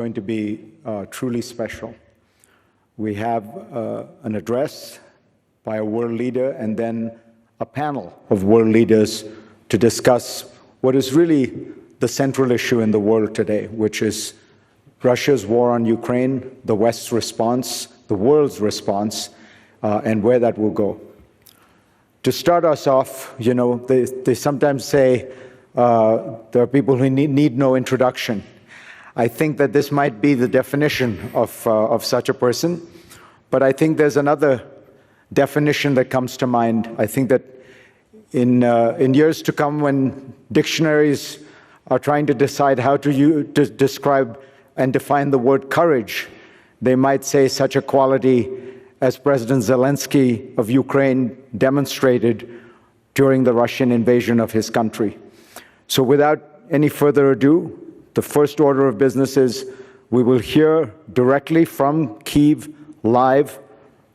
Going to be truly special. We have an address by a world leader and then a panel of world leaders to discuss what is really the central issue in the world today, which is Russia's war on Ukraine, the West's response, the world's response, and where that will go. To start us off, you know, they sometimes say there are people who need no introduction. I think that this might be the definition of such a person, but I think there's another definition that comes to mind. I think that in years to come, when dictionaries are trying to decide how to describe and define the word courage, they might say such a quality as President Zelensky of Ukraine demonstrated during the Russian invasion of his country. So without any further ado, the first order of business is we will hear directly from Kyiv, live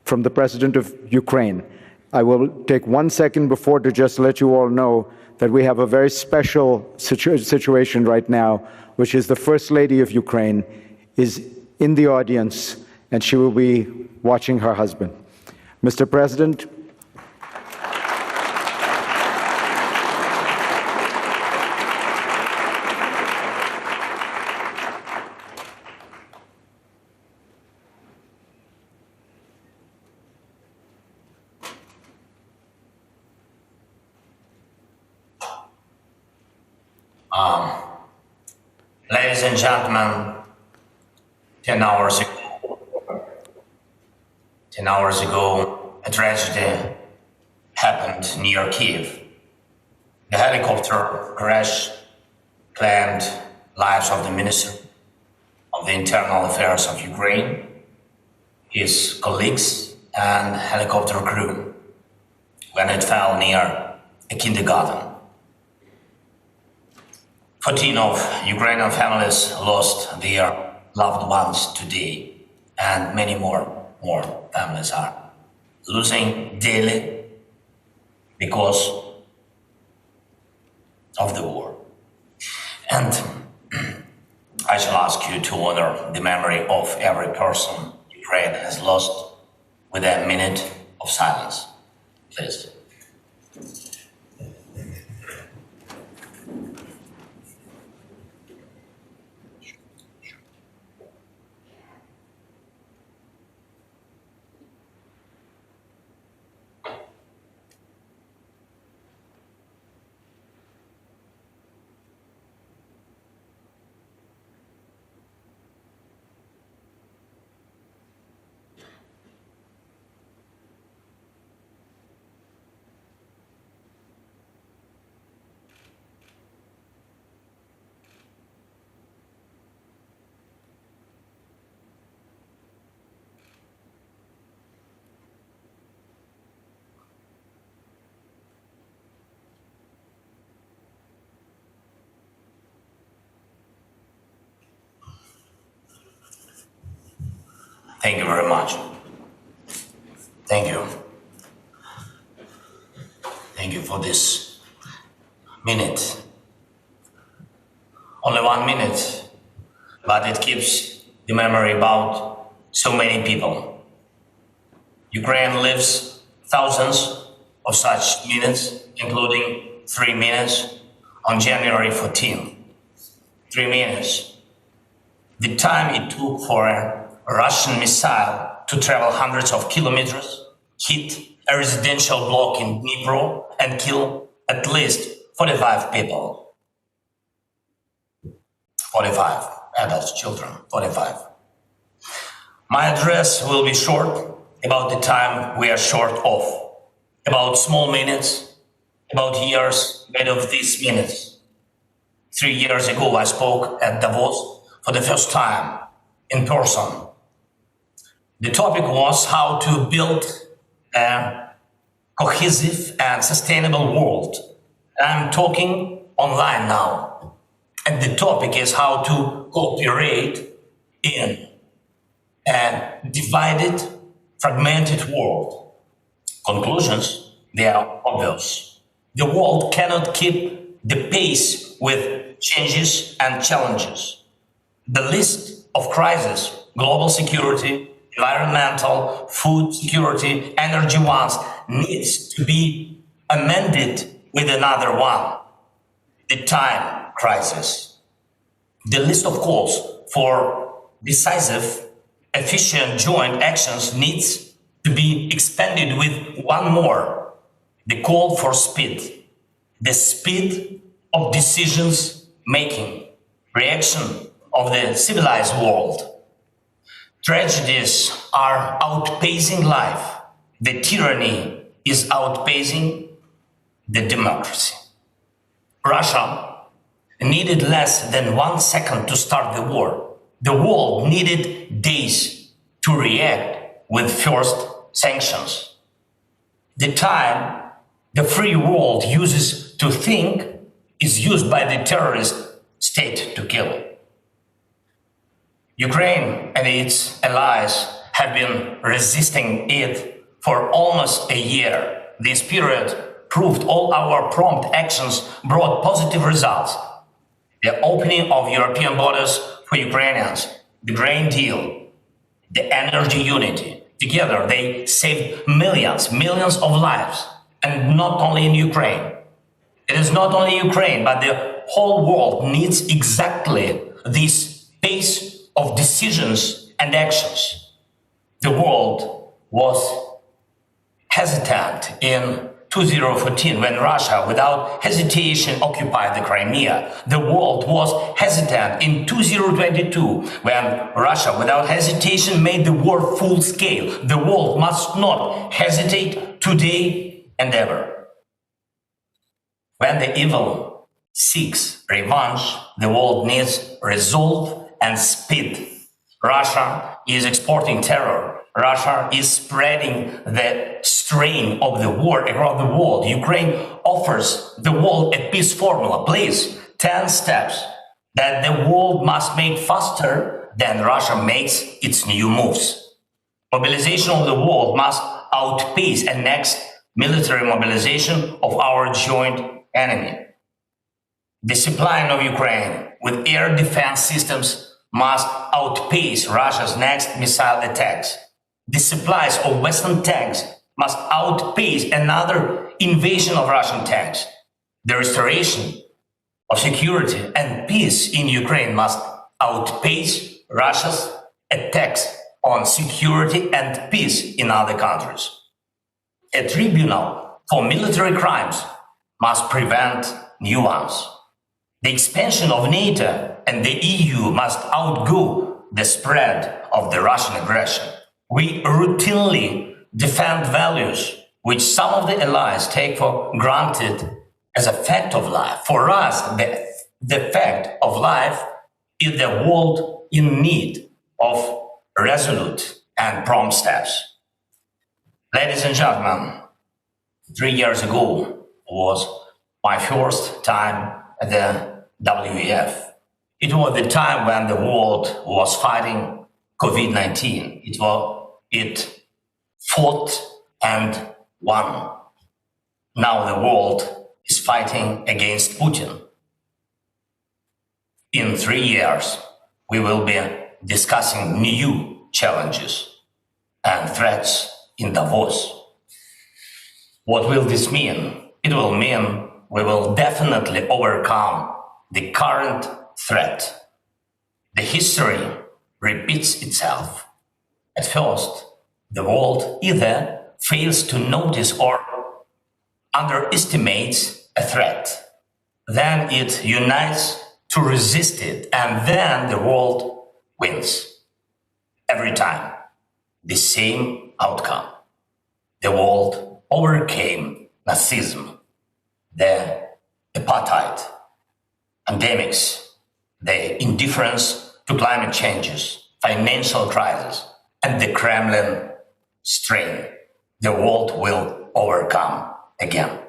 from the President of Ukraine. I will take 1 second before to just let you all know that we have a very special situation right now, which is the First Lady of Ukraine is in the audience, and she will be watching her husband. Mr. President, ladies and gentlemen, 10 hours ago, a tragedy happened near Kyiv. The helicopter crash claimed lives of the Minister of the Internal Affairs of Ukraine, his colleagues, and helicopter crew when it fell near a kindergarten. 14 of Ukrainian families lost their loved ones today, and many more families are losing daily because of the war. And I shall ask you to honor the memory of every person Ukraine has lost with a minute of silence, please. Thank you very much. Thank you. Thank you for this minute. Only 1 minute, but it keeps the memory about so many people. Ukraine lives thousands of such minutes, including 3 minutes on January 14th. 3 minutes. The time it took for a Russian missile to travel hundreds of kilometers, hit a residential block in Dnipro and kill at least 45 people. 45 adults, children, 45. My address will be short, about the time we are short of, about small minutes, about years made of these minutes. 3 years ago, I spoke at Davos for the first time in person. The topic was how to build a cohesive and sustainable world. I'm talking online now. And the topic is how to cooperate in a divided, fragmented world. Conclusions, they are obvious. The world cannot keep the pace with changes and challenges. The least of crisis, global security, environmental, food security, energy ones, needs to be amended with another one, the time crisis. The list of calls for decisive, efficient joint actions needs to be expanded with one more, the call for speed, the speed of decisions making, reaction of the civilized world. Tragedies are outpacing life. The tyranny is outpacing the democracy. Russia needed less than 1 second to start the war. The world needed days to react with first sanctions. The time the free world uses to think is used by the terrorist state to kill. Ukraine and its allies have been resisting it for almost a year. This period proved all our prompt actions brought positive results. The opening of European borders for Ukrainians, the grain deal, the energy unity. Together they saved millions of lives. And not only in Ukraine. It is not only Ukraine, but the whole world needs exactly this pace of decisions and actions. The world was hesitant in 2014 when Russia, without hesitation, occupied the Crimea. The world was hesitant in 2022 when Russia, without hesitation, made the war full scale. The world must not hesitate today and ever. When the evil seeks revenge, the world needs resolve and speed. Russia is exporting terror. Russia is spreading the strain of the war across the world. Ukraine offers the world a peace formula. Please, 10 steps that the world must make faster than Russia makes its new moves. Mobilization of the world must outpace a next military mobilization of our joint enemy. Discipline of Ukraine with air defense systems must outpace Russia's next missile attacks. The supplies of Western tanks must outpace another invasion of Russian tanks. The restoration of security and peace in Ukraine must outpace Russia's attacks on security and peace in other countries. A tribunal for military crimes must prevent new ones. The expansion of NATO and the EU must outgo the spread of the Russian aggression. We routinely defend values which some of the allies take for granted as a fact of life. For us, the fact of life is the world in need of resolute and prompt steps. Ladies and gentlemen, 3 years ago was my first time at the WEF. It was the time when the world was fighting COVID-19. It fought and won. Now the world is fighting against Putin. In 3 years, we will be discussing new challenges and threats in Davos. What will this mean? It will mean we will definitely overcome the current threat. The history repeats itself. At first, the world either fails to notice or underestimates a threat. Then it unites to resist it, and then the world wins. Every time, the same outcome. The world overcame Nazism, the apartheid, pandemics, the indifference to climate changes, financial crisis, and the Kremlin strain. The world will overcome again.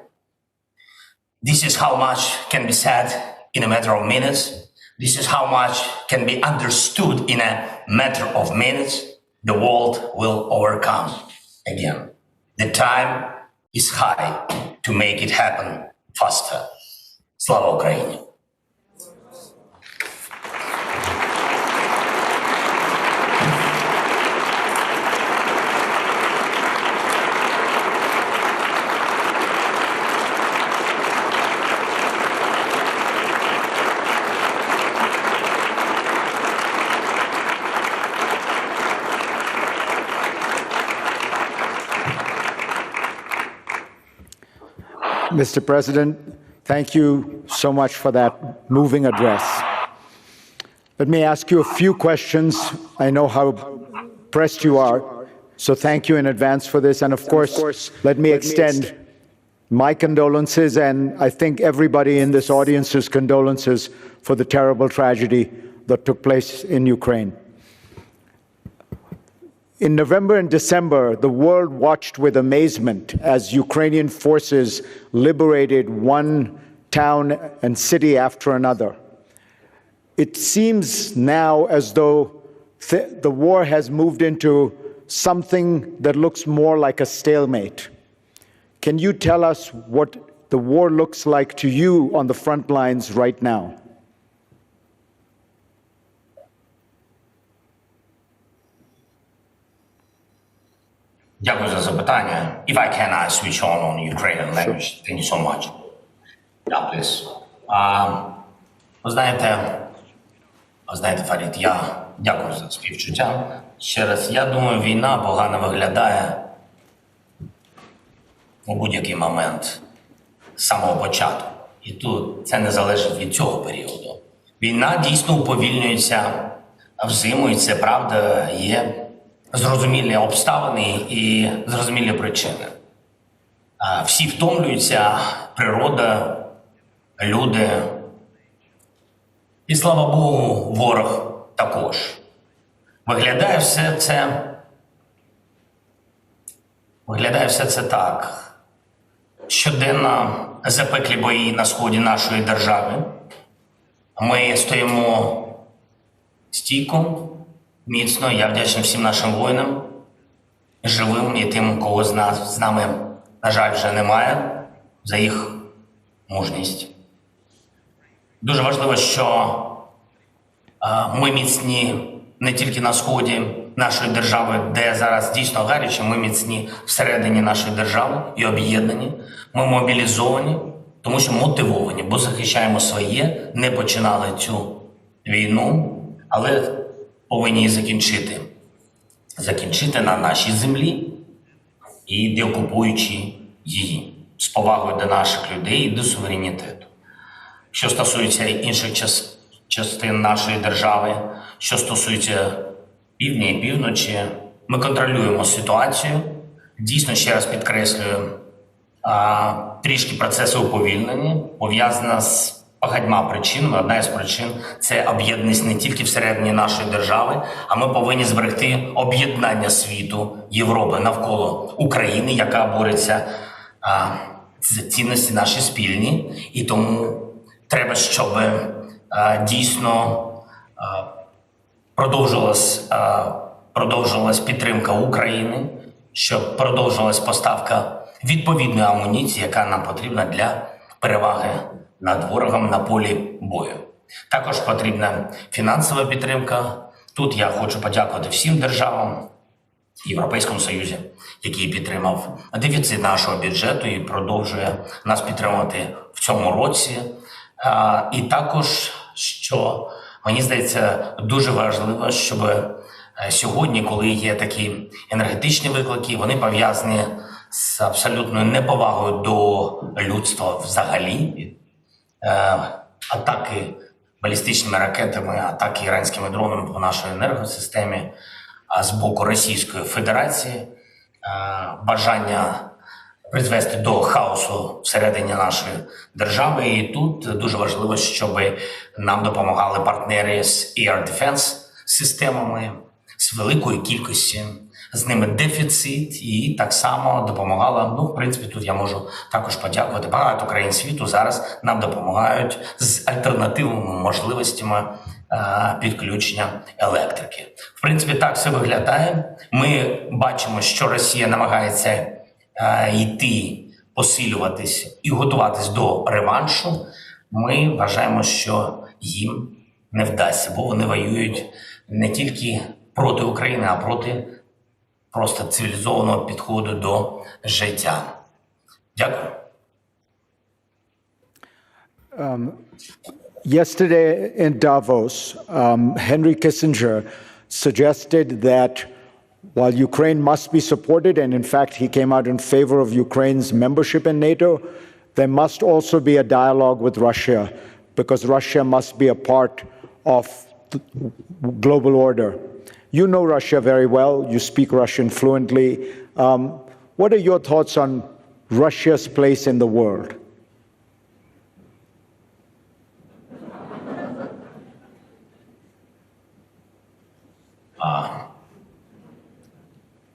This is how much can be said in a matter of minutes. This is how much can be understood in a matter of minutes. The world will overcome again. The time is high to make it happen faster. Slava Ukraini! Mr. President, thank you so much for that moving address. Let me ask you a few questions. I know how pressed you are, so thank you in advance for this. And of course, let me extend my condolences, and I think everybody in this audience's condolences for the terrible tragedy that took place in Ukraine. In November and December, the world watched with amazement as Ukrainian forces liberated one town and city after another. It seems now as though the war has moved into something that looks more like a stalemate. Can you tell us what the war looks like to you on the front lines right now? Дякую за запитання. If I can, I switch on Ukrainian language. Thank you so much. Yeah, please. Ви знаєте, Фарід, я дякую за співчуття. Ще раз, я думаю, війна погано виглядає у будь-який момент з самого початку. І тут це не залежить від цього періоду. Війна дійсно уповільнюється взиму, і це правда, є зрозумілі обставини і зрозумілі причини. Всі втомлюються, природа, люди. І, слава Богу, ворог також. Виглядає все це так. Щоденно запеклі бої на сході нашої держави. Ми стоїмо стійко, міцно. Я вдячний всім нашим воїнам, живим і тим, кого з нами, на жаль, вже немає, за їх мужність. Дуже важливо, що ми міцні не тільки на сході нашої держави, де зараз дійсно гаряче, ми міцні всередині нашої держави і об'єднані. Ми мобілізовані, тому що мотивовані, бо захищаємо своє, не починали цю війну, але повинні її закінчити. Закінчити на нашій землі і деокупуючи її з повагою до наших людей і до суверенітету. Що стосується інших частин нашої держави, що стосується півдня і півночі, ми контролюємо ситуацію. Дійсно, ще раз підкреслюю, трішки процеси уповільнені, пов'язана з багатьма причинами. Одна із причин – це об'єднаність не тільки всередині нашої держави, а ми повинні зберегти об'єднання світу, Європи навколо України, яка бореться за цінності наші спільні. І тому треба, щоб дійсно продовжувалась підтримка України, щоб продовжувалась поставка відповідної амуніції, яка нам потрібна для переваги над ворогом на полі бою. Також потрібна фінансова підтримка. Тут я хочу подякувати всім державам, Європейському Союзі, який підтримав дефіцит нашого бюджету і продовжує нас підтримувати в цьому році. І також, що мені здається дуже важливо, щоб сьогодні, коли є такі енергетичні виклики, вони пов'язані з абсолютною неповагою до людства взагалі. Атаки балістичними ракетами, атаки іранськими дронами по нашій енергосистемі з боку Російської Федерації, бажання призвести до хаосу всередині нашої держави. І тут дуже важливо, щоб нам допомагали партнери з Air Defense системами, з великої кількості. З ними дефіцит, і так само допомагала, в принципі, тут я можу також подякувати. Багато країн світу зараз нам допомагають з альтернативними можливостями підключення електрики. В принципі, так все виглядає. Ми бачимо, що Росія намагається йти, посилюватись і готуватись до реваншу. Ми вважаємо, що їм не вдасться, бо вони воюють не тільки проти України, а проти просто цивілізованого підходу до життя. Дякую. Yesterday in Davos, Henry Kissinger suggested that while Ukraine must be supported, and in fact he came out in favor of Ukraine's membership in NATO, there must also be a dialogue with Russia, because Russia must be a part of the global order. You know Russia very well. You speak Russian fluently. What are your thoughts on Russia's place in the world?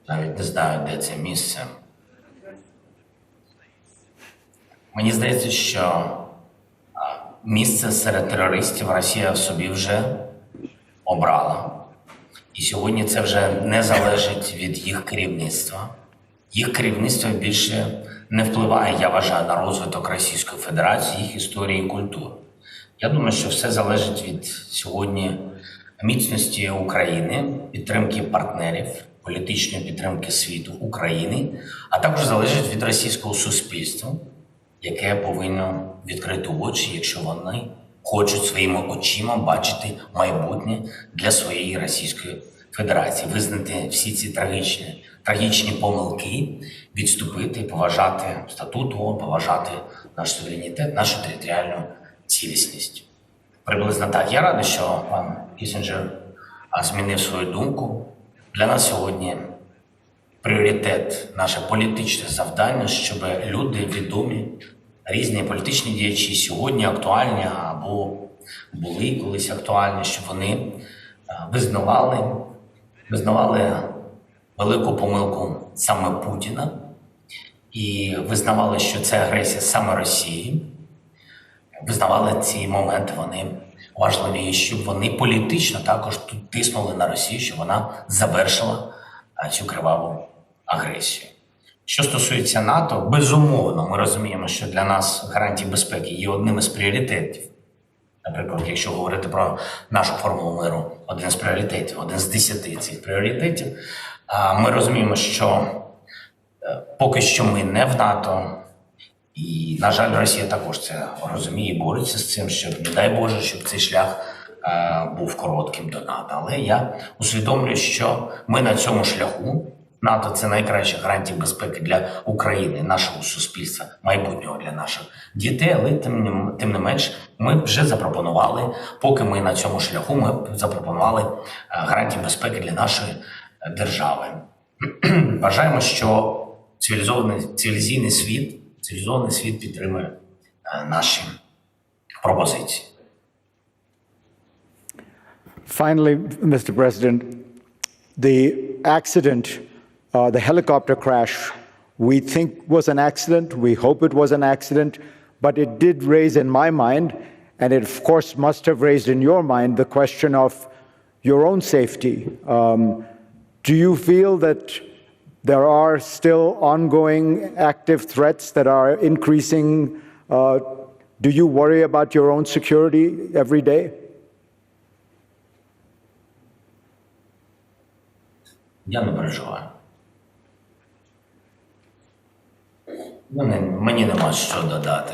Навіть не знаю, де це місце. Мені здається, що місце серед терористів Росія собі вже обрала. І сьогодні це вже не залежить від їх керівництва. Їх керівництво більше не впливає, я вважаю, на розвиток Російської Федерації, їх історії і культури. Я думаю, що все залежить від сьогодні міцності України, підтримки партнерів, політичної підтримки світу України, а також залежить від російського суспільства, яке повинно відкрити очі, якщо вони хочуть своїми очима бачити майбутнє для своєї Російської Федерації, визнати всі ці трагічні помилки, відступити, поважати статут ООН, поважати наш суверенітет, нашу територіальну цілісність. Приблизно так. Я радий, що пан Кісінджер змінив свою думку. Для нас сьогодні пріоритет, наше політичне завдання, щоб люди відомі, різні політичні діячі сьогодні актуальні або були колись актуальні, щоб вони визнавали велику помилку саме Путіна і визнавали, що це агресія саме Росії. Визнавали ці моменти, вони важливі, і щоб вони політично також тут тиснули на Росію, щоб вона завершила цю криваву агресію. Що стосується НАТО, безумовно, ми розуміємо, що для нас гарантії безпеки є одним із пріоритетів. Наприклад, якщо говорити про нашу формулу миру, один з пріоритетів, один з 10 цих пріоритетів, ми розуміємо, що поки що ми не в НАТО, і, на жаль, Росія також це розуміє і бореться з цим, щоб, не дай Боже, щоб цей шлях був коротким до НАТО. Але я усвідомлюю, що ми на цьому шляху. НАТО – це найкраща гарантія безпеки для України, нашого суспільства, майбутнього для наших дітей. Але тим не менш, ми вже запропонували, поки ми на цьому шляху, ми запропонували гарантії безпеки для нашої держави. Вважаємо, що цивілізований світ підтримує наші пропозиції. Finally, Mr. President, the accident, the helicopter crash, we think was an accident. We hope it was an accident, but it did raise in my mind, and it of course must have raised in your mind, the question of your own safety. Do you feel that there are still ongoing active threats that are increasing? Do you worry about your own security every day? Я не переживаю. Мені нема що додати.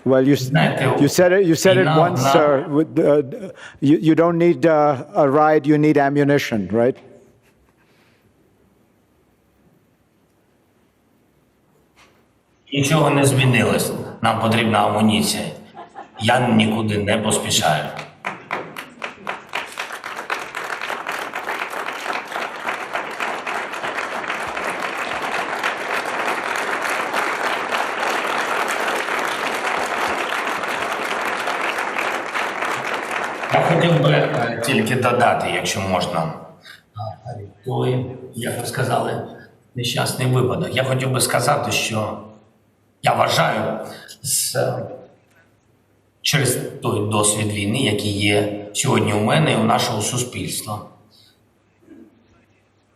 Well, you said it once, sir. You don't need a ride, you need ammunition, right? Нічого не змінилось. Нам потрібна амуніція. Я нікуди не поспішаю. Я хотів би тільки додати, якщо можна, той, як ви сказали, нещасний випадок. Я хотів би сказати, що я вважаю, через той досвід війни, який є сьогодні у мене і у нашого суспільства.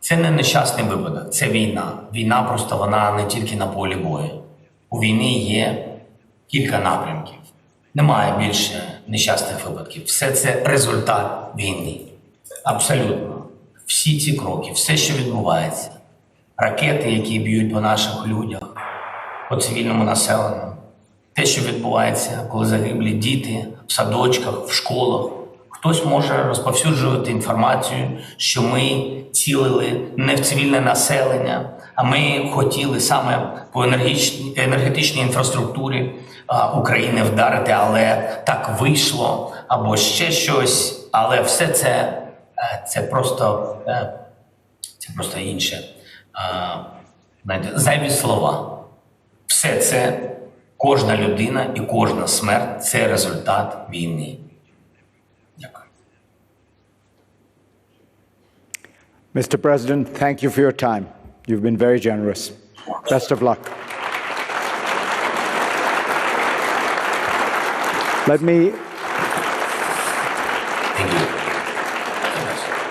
Це не нещасний випадок, це війна. Війна просто вона не тільки на полі бою. У війни є кілька напрямків. Немає більше нещасних випадків. Все це результат війни. Абсолютно. Всі ці кроки, все, що відбувається. Ракети, які б'ють по наших людях, по цивільному населенню. Те, що відбувається, коли загиблі діти в садочках, в школах, Хтось може розповсюджувати інформацію, що ми цілили не в цивільне населення, а ми хотіли саме по енергетичній інфраструктурі України вдарити, але так вийшло, або ще щось. Але все це просто інше. Зайві слова. Все це, кожна людина і кожна смерть – це результат війни. Дякую. Mr. President, thank you for your time. You've been very generous. Best of luck. Thank you.